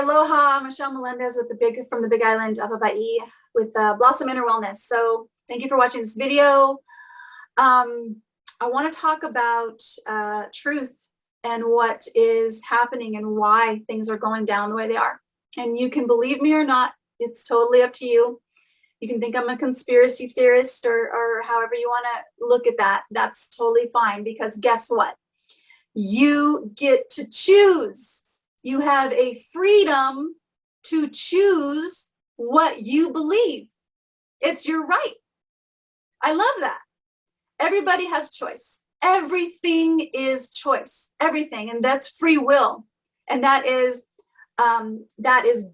aloha, Michelle Melendez with from the Big Island of Hawaii with Blossom Inner Wellness. So thank you for watching this video. I want to talk about truth and what is happening and why things are going down the way they are. And you can believe me or not, it's totally up to you. You can think I'm a conspiracy theorist or however you want to look at that. That's totally fine, because guess what? You get to choose. You have a freedom to choose what you believe. It's your right. I love that. Everybody has choice. Everything is choice. Everything. And that's free will. And that is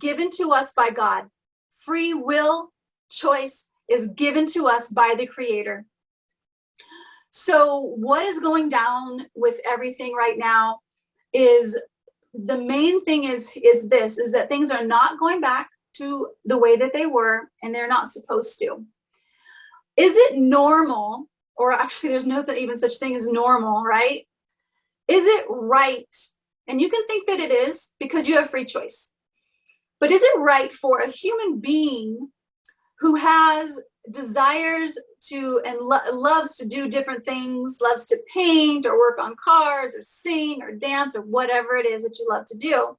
given to us by God. Free will choice is given to us by the Creator. So what is going down with everything right now is the main thing is that things are not going back to the way that they were, and they're not supposed to. Is it normal? Or actually, there's no even such thing as normal, right? Is it right? And you can think that it is because you have free choice. But is it right for a human being who has desires to and loves to do different things, loves to paint or work on cars or sing or dance or whatever it is that you love to do?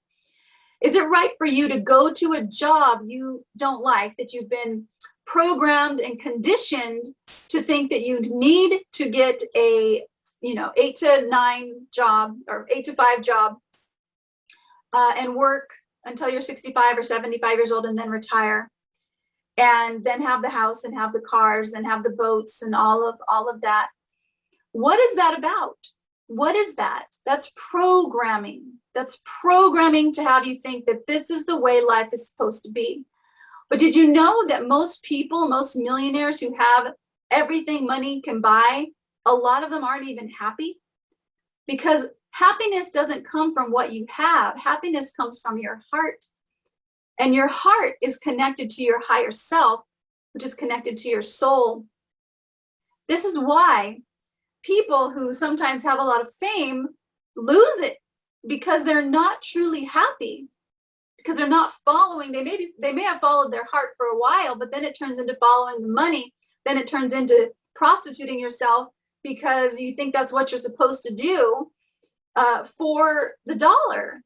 Is it right for you to go to a job you don't like, that you've been programmed and conditioned to think that you need to get a 8 to 9 job or 8 to 5 job and work until you're 65 or 75 years old and then retire, and then have the house and have the cars and have the boats and all of that? What is that about? What is that? That's programming. That's programming to have you think that this is the way life is supposed to be. But did you know that most people, most millionaires who have everything money can buy, a lot of them aren't even happy? Because happiness doesn't come from what you have. Happiness comes from your heart. And your heart is connected to your higher self, which is connected to your soul. This is why people who sometimes have a lot of fame lose it, because they're not truly happy, because they're not following. They may have followed their heart for a while, but then it turns into following the money. Then it turns into prostituting yourself because you think that's what you're supposed to do for the dollar.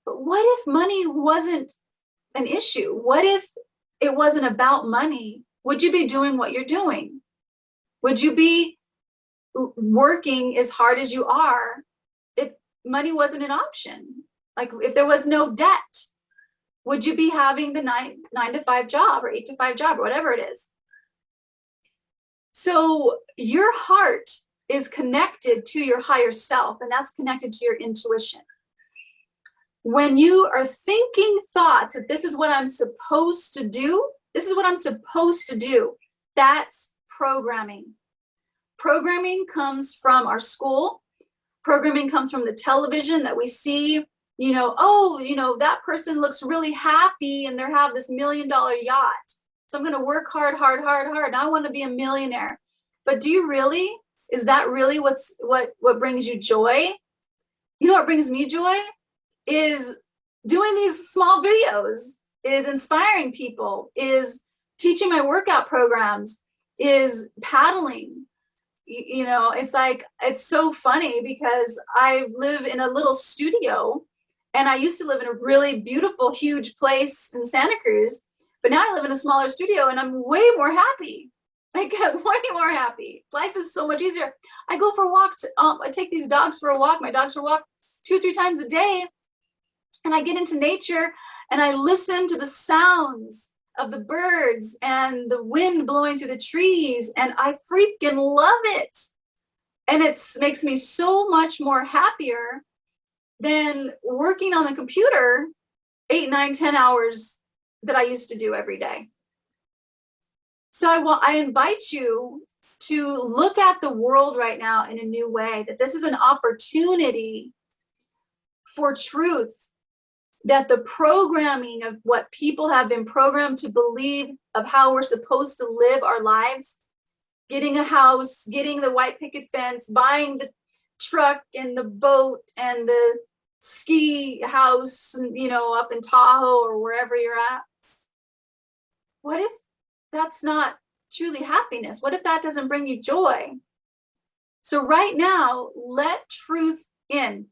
But what if money wasn't an issue? What if it wasn't about money? Would you be doing what you're doing? Would you be working as hard as you are if money wasn't an option? Like if there was no debt, would you be having the 9 to 5 job or 8 to 5 job or whatever it is? So your heart is connected to your higher self, and that's connected to your intuition. When you are thinking thoughts that this is what I'm supposed to do, this is what I'm supposed to do, that's programming. Programming comes from our school. Programming comes from the television that we see. That person looks really happy and they have this $1 million yacht. So I'm going to work hard. And I want to be a millionaire. But do you really? Is that really what brings you joy? You know what brings me joy? Is doing these small videos, is inspiring people, is teaching my workout programs, is paddling. It's so funny because I live in a little studio, and I used to live in a really beautiful, huge place in Santa Cruz, but now I live in a smaller studio and I'm way more happy. I get way more happy. Life is so much easier. I go for walks. I take these dogs for a walk. My dogs for a walk 2 or 3 times a day. And I get into nature and I listen to the sounds of the birds and the wind blowing through the trees. And I freaking love it. And it makes me so much more happier than working on the computer 8, 9, 10 hours that I used to do every day. So I invite you to look at the world right now in a new way, that this is an opportunity for truth, that the programming of what people have been programmed to believe of how we're supposed to live our lives, getting a house, getting the white picket fence, buying the truck and the boat and the ski house, up in Tahoe or wherever you're at. What if that's not truly happiness? What if that doesn't bring you joy? So right now, let truth in.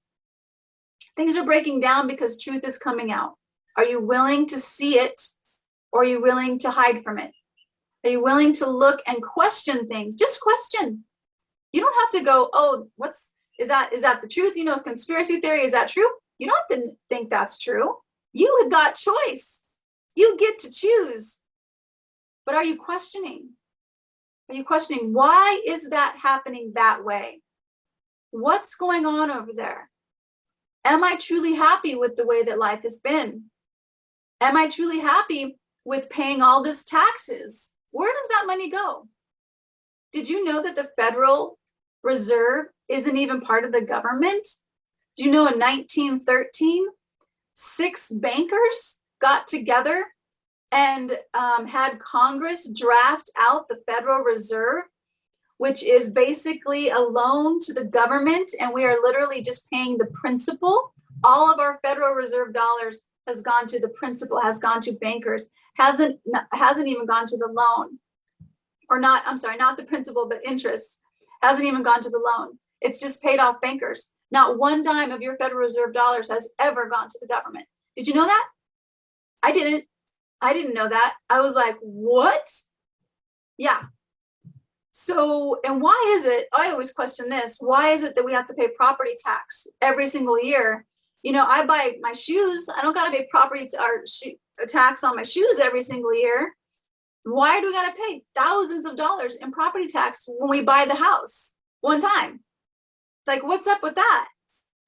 Things are breaking down because truth is coming out. Are you willing to see it, or are you willing to hide from it? Are you willing to look and question things? Just question. You don't have to go, oh, is that the truth? Conspiracy theory, is that true? You don't have to think that's true. You have got choice. You get to choose. But are you questioning? Are you questioning, why is that happening that way? What's going on over there? Am I truly happy with the way that life has been? Am I truly happy with paying all this taxes? Where does that money go? Did you know that the Federal Reserve isn't even part of the government? Do you know in 1913, 6 bankers got together and had Congress draft out the Federal Reserve, which is basically a loan to the government, and we are literally just paying the principal. All of our Federal Reserve dollars has gone to the principal, has gone to bankers, hasn't even gone to the loan. Or not, I'm sorry, not the principal, but interest. Hasn't even gone to the loan. It's just paid off bankers. Not one dime of your Federal Reserve dollars has ever gone to the government. Did you know that? I didn't know that. I was like, what? Yeah. So, and why is it, I always question this, why is it that we have to pay property tax every single year? I buy my shoes. I don't got to pay property tax on my shoes every single year. Why do we got to pay thousands of dollars in property tax when we buy the house one time? It's like, what's up with that?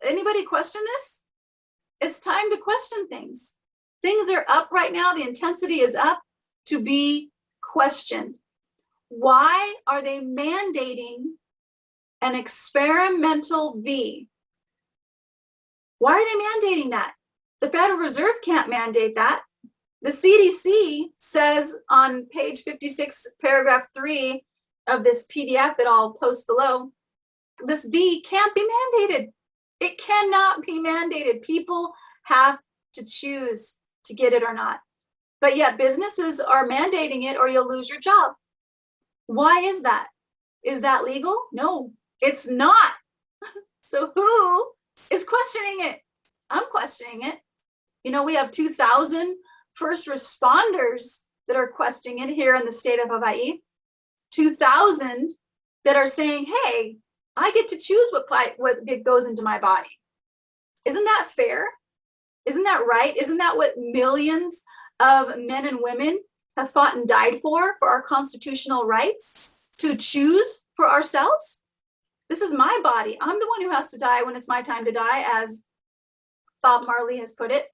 Anybody question this? It's time to question things. Things are up right now. The intensity is up to be questioned. Why are they mandating an experimental V? Why are they mandating that? The Federal Reserve can't mandate that. The CDC says on page 56, paragraph 3 of this PDF that I'll post below, this V can't be mandated. It cannot be mandated. People have to choose to get it or not. But yet businesses are mandating it, or you'll lose your job. Why is that? Is that legal? No, it's not. So who is questioning it? I'm questioning it. We have 2,000 first responders that are questioning it here in the state of Hawaii. 2,000 that are saying, hey, I get to choose what goes into my body. Isn't that fair? Isn't that right? Isn't that what millions of men and women have fought and died for our constitutional rights to choose for ourselves? This is my body. I'm the one who has to die when it's my time to die, as Bob Marley has put it.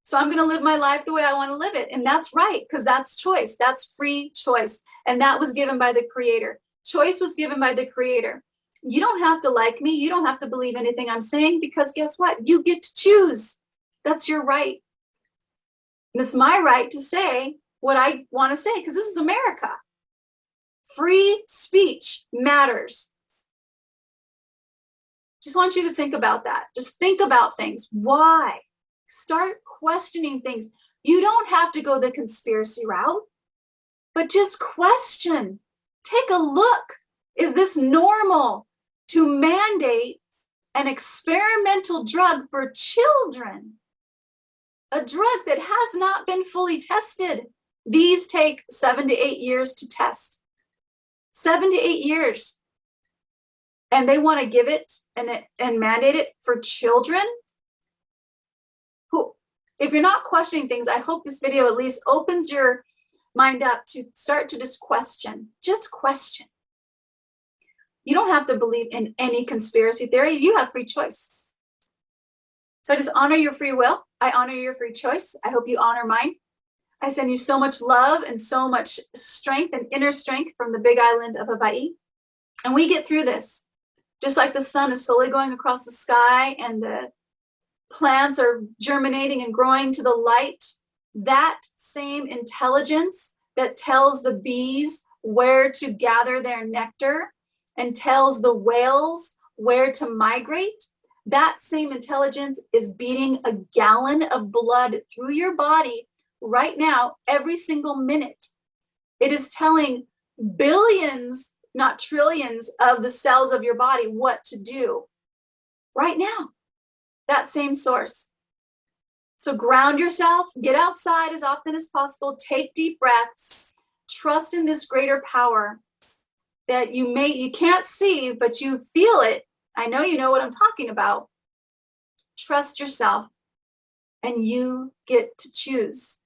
So I'm going to live my life the way I want to live it. And that's right, because that's choice. That's free choice. And that was given by the Creator. Choice was given by the Creator. You don't have to like me. You don't have to believe anything I'm saying, because guess what? You get to choose. That's your right. And it's my right to say what I want to say, because this is America. Free speech matters. Just want you to think about that. Just think about things. Why? Start questioning things. You don't have to go the conspiracy route, but just question. Take a look. Is this normal to mandate an experimental drug for children? A drug that has not been fully tested. These take 7 to 8 years to test. 7 to 8 years. And they want to give it and mandate it for children? Who, if you're not questioning things, I hope this video at least opens your mind up to start to just question. Just question. You don't have to believe in any conspiracy theory. You have free choice. So I just honor your free will. I honor your free choice. I hope you honor mine. I send you so much love and so much strength and inner strength from the big island of Hawaii. And we get through this. Just like the sun is slowly going across the sky and the plants are germinating and growing to the light, that same intelligence that tells the bees where to gather their nectar and tells the whales where to migrate, that same intelligence is beating a gallon of blood through your body right now, every single minute. It is telling billions, not trillions, of the cells of your body what to do right now. That same source. So ground yourself, get outside as often as possible, take deep breaths, trust in this greater power that you can't see, but you feel it. I know you know what I'm talking about. Trust yourself, and you get to choose.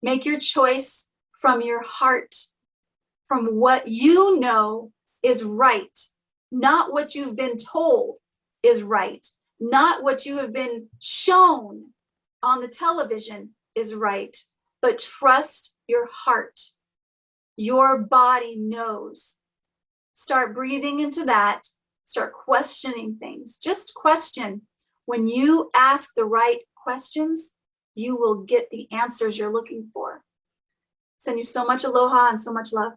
Make your choice from your heart, from what you know is right, not what you've been told is right, not what you have been shown on the television is right, but trust your heart. Your body knows. Start breathing into that. Start questioning things. Just question. When you ask the right questions, you will get the answers you're looking for. Send you so much aloha and so much love.